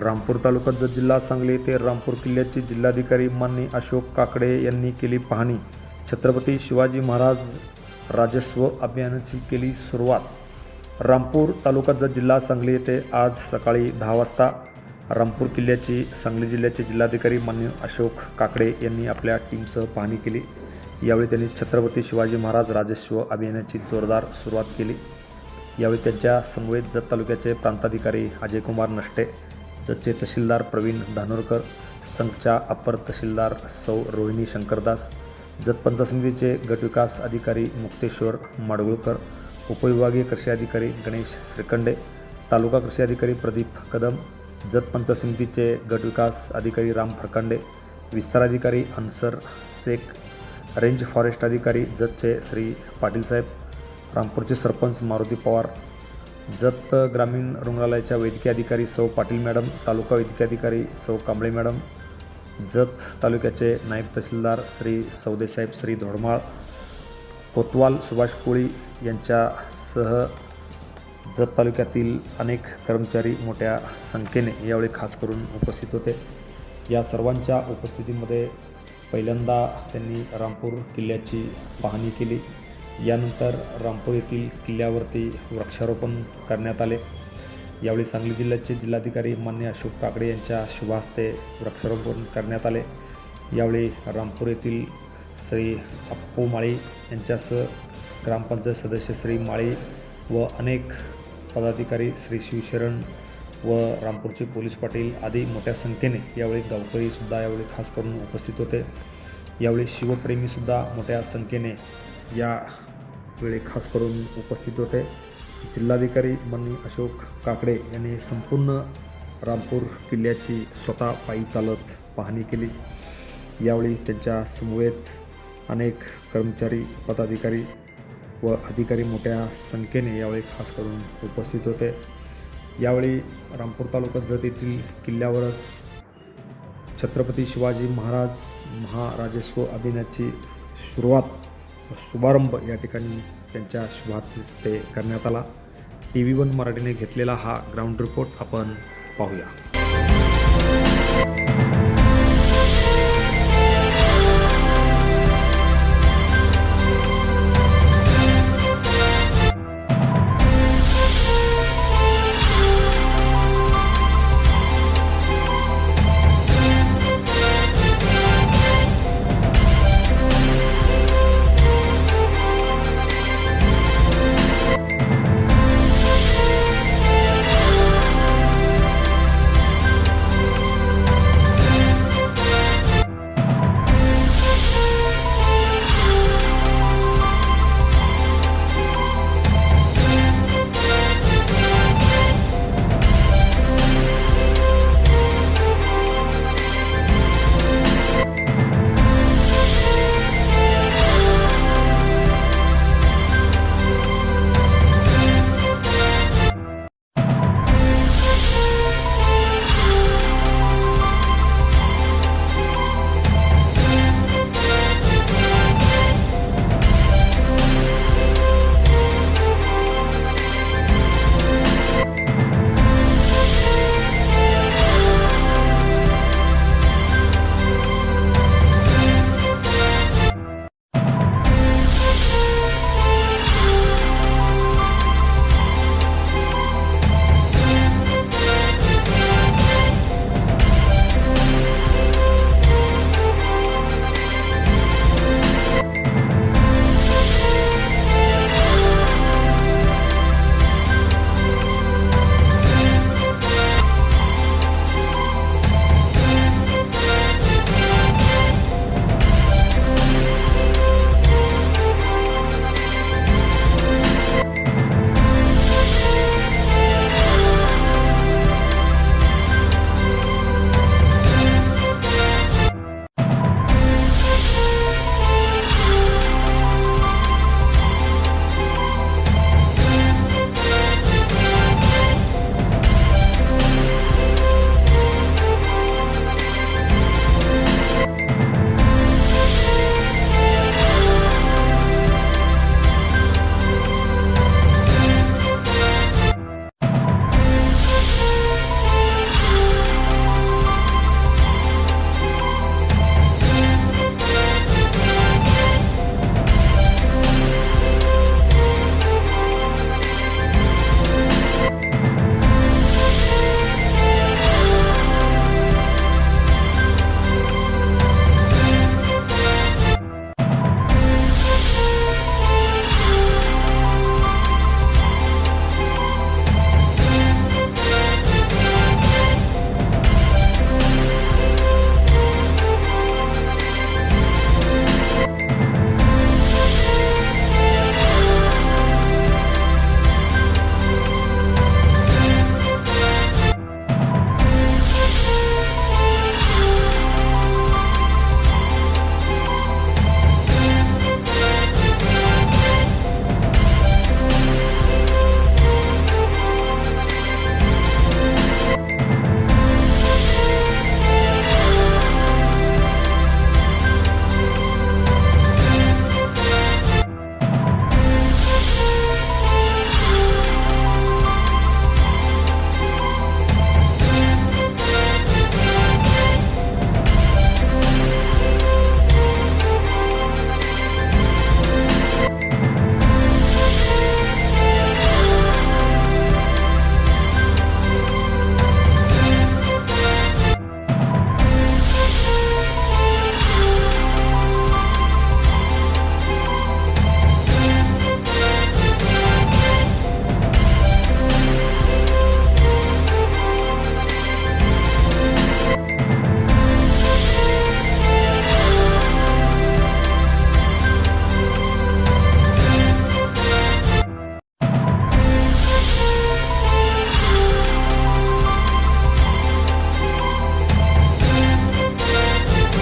रामपूर तालुका जत जिल्हा सांगली येथे रामपूर किल्ल्याची जिल्हाधिकारी माननीय अशोक काकडे यांनी केली पाहणी। छत्रपती शिवाजी महाराज राजस्व अभियानाची केली सुरुवात। रामपूर तालुका जत जिल्हा सांगली येथे आज सकाळी 10 वाजता रामपूर किल्ल्याची सांगली जिल्ह्याचे जिल्हाधिकारी माननीय अशोक काकडे यांनी आपल्या टीमसह पाहणी केली। यावेळी त्यांनी छत्रपती शिवाजी महाराज राजस्व अभियानाची जोरदार सुरुवात केली। यावेळी त्यांच्या समवेत जत तालुक्याचे प्रांताधिकारी अजय कुमार नष्टे, जतचे तहसीलदार प्रवीण धानोरकर, संघच्या अपर तहसीलदार सौ रोहिणी शंकरदास, जत पंचायत समितीचे गटविकास अधिकारी मुक्तेश्वर माडगुळकर, उपविभागीय कृषी अधिकारी गणेश श्रीखंडे, तालुका कृषी अधिकारी प्रदीप कदम, जत पंचायत समितीचे गटविकास अधिकारी राम फरकांडे, विस्तार अधिकारी अन्सर शेख, रेंज फॉरेस्ट अधिकारी जतचे श्री पाटील साहेब, रामपूरचे सरपंच मारुती पवार, जत ग्रामीण रुग्णालयाच्या वैद्यकीय अधिकारी सौ पाटील मॅडम, तालुका वैद्यकीय अधिकारी सौ कांबळे मॅडम, जत तालुक्याचे नायब तहसीलदार श्री सौदेसाहेब श्री धोडमाळ, कोतवाल सुभाष कोळी यांच्यासह जत तालुक्यातील अनेक कर्मचारी मोठ्या संख्येने यावेळी खास करून उपस्थित होते। या सर्वांच्या उपस्थितीमध्ये पहिल्यांदा त्यांनी रामपूर किल्ल्याची पाहणी केली। यानंतर रामपूर येथील किल्ल्यावरती वृक्षारोपण करण्यात आले। यावेळी सांगली जिल्ह्याचे जिल्हाधिकारी माननीय अशोक काकडे यांच्या शुभ हस्ते वृक्षारोपण करण्यात आले। यावेळी रामपूर येथील श्री अप्पू माळी यांच्यासह ग्रामपंचायत सदस्य श्री माळी व अनेक पदाधिकारी श्री शिवशरण व रामपूरचे पोलीस पाटील आदी मोठ्या संख्येने यावेळी गावकरीसुद्धा यावेळी खास करून उपस्थित होते। यावेळी शिवप्रेमीसुद्धा मोठ्या संख्येने यावेळी खास करून उपस्थित होते। जिल्हाधिकारी माननीय अशोक काकडे यांनी संपूर्ण रामपूर किल्ल्याची स्वतः पायी चालत पाहणी केली। यावेळी त्यांच्या समवेत अनेक कर्मचारी, पदाधिकारी व अधिकारी मोठ्या संख्येने यावेळी खास करून उपस्थित होते। यावेळी रामपूर तालुका जत येथील किल्ल्यावरच छत्रपती शिवाजी महाराज महाराजस्व अभियानाची शुभारंभ या ठिकाणी त्यांच्या शुभ हस्ते करण्यात आला। TV1 मराठीने घेतलेला हा ग्राउंड रिपोर्ट आपण पाहूया।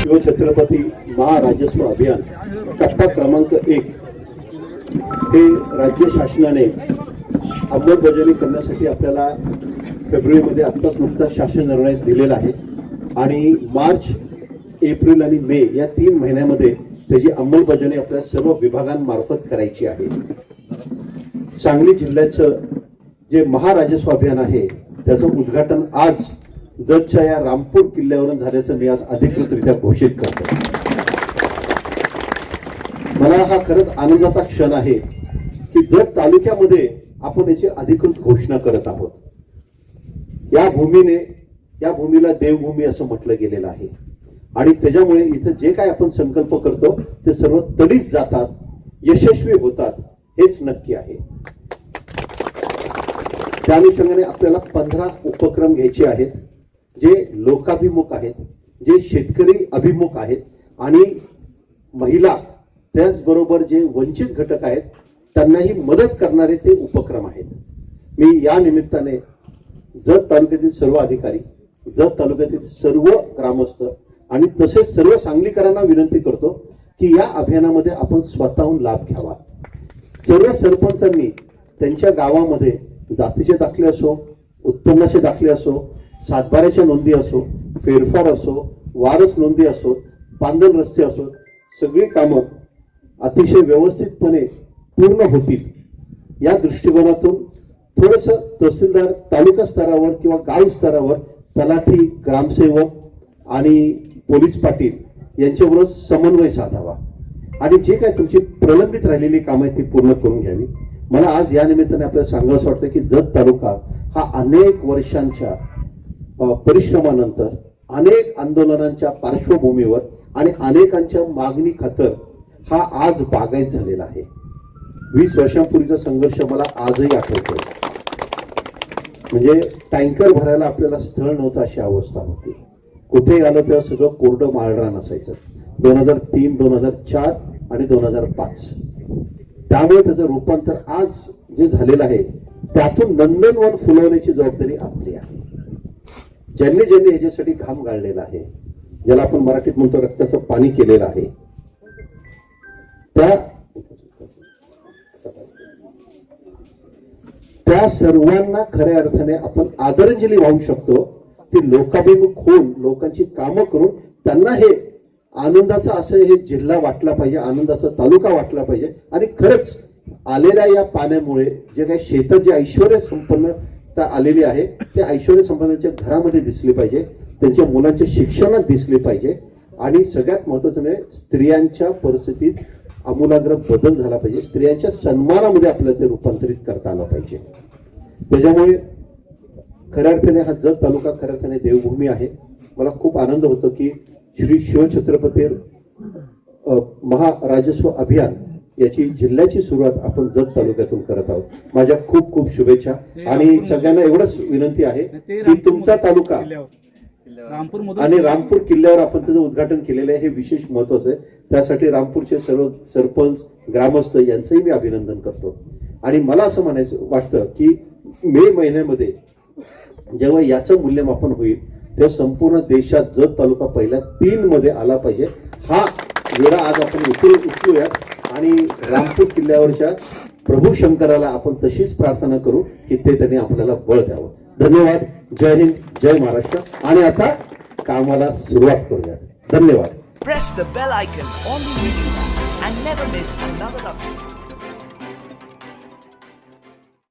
शिवछत्रपती महाराजस्व अभियान टप्पा क्रमांक 1 हे राज्य शासनाने अंमलबजावणी करण्यासाठी आपल्याला फेब्रुवारीमध्ये आत्ताच नुकताच शासन निर्णय दिलेला आहे आणि मार्च, एप्रिल आणि मे या 3 महिन्यामध्ये त्याची अंमलबजावणी आपल्या सर्व विभागांमार्फत करायची आहे. सांगली जिल्ह्याचं जे महाराजस्व अभियान आहे त्याचं उद्घाटन आज जतच्या या रामपूर किल्ल्यावरून झाल्याचं मी आज अधिकृतरित्या घोषित करतो. मला हा खरंच आनंदाचा क्षण आहे की जत तालुक्यामध्ये आपण याची अधिकृत घोषणा करत आहोत. या भूमीला देवभूमी असं म्हटलं गेलेलं आहे आणि त्याच्यामुळे इथं जे काय आपण संकल्प करतो ते सर्व तडीच जातात, यशस्वी होतात हेच नक्की आहे. त्या अनुषंगाने आपल्याला 15 उपक्रम घ्यायचे आहेत जे लोकाभिमुख आहेत, जे शेतकरी अभिमुख आहेत आणि महिला त्याचबरोबर जे वंचित घटक आहेत त्यांनाही मदत करणारे ते उपक्रम आहेत. मी या निमित्ताने जत तालुक्यातील सर्व अधिकारी, जत तालुक्यातील सर्व ग्रामस्थ आणि तसेच सर्व सांगलीकरांना विनंती करतो की या अभियानामध्ये आपण स्वतःहून लाभ घ्यावा. सर्व सरपंचांनी त्यांच्या गावामध्ये जातीचे दाखले असो, उत्पन्नाचे दाखले असो, सातबाऱ्याच्या नोंदी असो, फेरफार असो, वारस नोंदी असो, बांधण रस्ते असो, सगळी कामं अतिशय व्यवस्थितपणे पूर्ण होतील या दृष्टिकोनातून थोडंसं तहसीलदार तालुका स्तरावर किंवा गाव स्तरावर तलाठी, ग्रामसेवक आणि पोलीस पाटील यांच्याबरोबर समन्वय साधावा आणि जे काय तुमची प्रलंबित राहिलेली कामं आहेत ती पूर्ण करून घ्यावी. मला आज या निमित्ताने आपल्याला सांगावंसं वाटतं की जत तालुका हा अनेक वर्षांच्या परिश्रमानंतर, अनेक आंदोलनांच्या पार्श्वभूमीवर आणि अनेकांच्या मागणी खातर हा आज बागायत झालेला आहे. 20 वर्षांपूर्वीचा संघर्ष मला आजही आठवतो. म्हणजे टँकर भरायला आपल्याला स्थळ नव्हतं अशी अवस्था होती. कुठे आलं तेव्हा सगळं कोरडं माळरान असायचं. 2003, 2004 आणि 2005. त्यामुळे त्याचं रूपांतर आज जे झालेलं आहे त्यातून नंदनवन फुलवण्याची जबाबदारी आपली आहे. ज्यांनी ज्यांनी याच्यासाठी घाम गाळलेला आहे, ज्याला आपण मराठीत म्हणतो रक्ताचं पाणी केलेलं आहे, त्या सर्वांना खऱ्या अर्थाने आपण आदरांजली वाहू शकतो. ती लोकाभिमुख होऊन लोकांची कामं करून त्यांना हे आनंदाचा असं हे जिल्हा वाटला पाहिजे, आनंदाचा तालुका वाटला पाहिजे आणि खरंच आलेल्या या पाण्यामुळे जे काही शेतात जे ऐश्वर्य संपन्नता आलेली आहे ते ऐश्वर्य संपन्नाच्या घरामध्ये दिसली पाहिजे, त्यांच्या मुलांच्या शिक्षणात दिसली पाहिजे आणि सगळ्यात महत्त्वाचं म्हणजे स्त्रियांच्या परिस्थितीत आमूलाग्र बदल झाला पाहिजे. स्त्रियांच्या सन्मानामध्ये आपल्याला ते रूपांतरित करता आलं पाहिजे. त्याच्यामुळे खऱ्या अर्थाने हा जत तालुका खऱ्या अर्थाने देवभूमी आहे. मला खूप आनंद होतो की श्री शिवछत्रपती महाराजस्व अभियान याची जिल्ह्याची सुरुवात आपण जत तालुक्यातून करत आहोत. माझ्या खूप खूप शुभेच्छा आणि सगळ्यांना एवढंच विनंती आहे की तुमचा तालुका आणि रामपूर किल्ल्यावर आपण त्याचं उद्घाटन केलेलं आहे हे विशेष महत्वाचं आहे. त्यासाठी रामपूरचे सर्व सरपंच, ग्रामस्थ यांचंही मी अभिनंदन करतो. आणि मला असं म्हणायचं वाटतं की मे महिन्यामध्ये जेव्हा याचं मूल्यमापन होईल तेव्हा संपूर्ण देशात जत तालुका पहिल्या 3 मध्ये आला पाहिजे. हा वेळा आज आपण उचलूयात आणि रामपूर किल्ल्यावरच्या प्रभू शंकराला आपण तशीच प्रार्थना करू की ते त्यांनी आपल्याला बळ द्यावं. धन्यवाद. जय हिंद, जय महाराष्ट्र. आणि आता कामाला सुरुवात करूयात. धन्यवाद. Press the bell icon on the YouTube and never miss another update.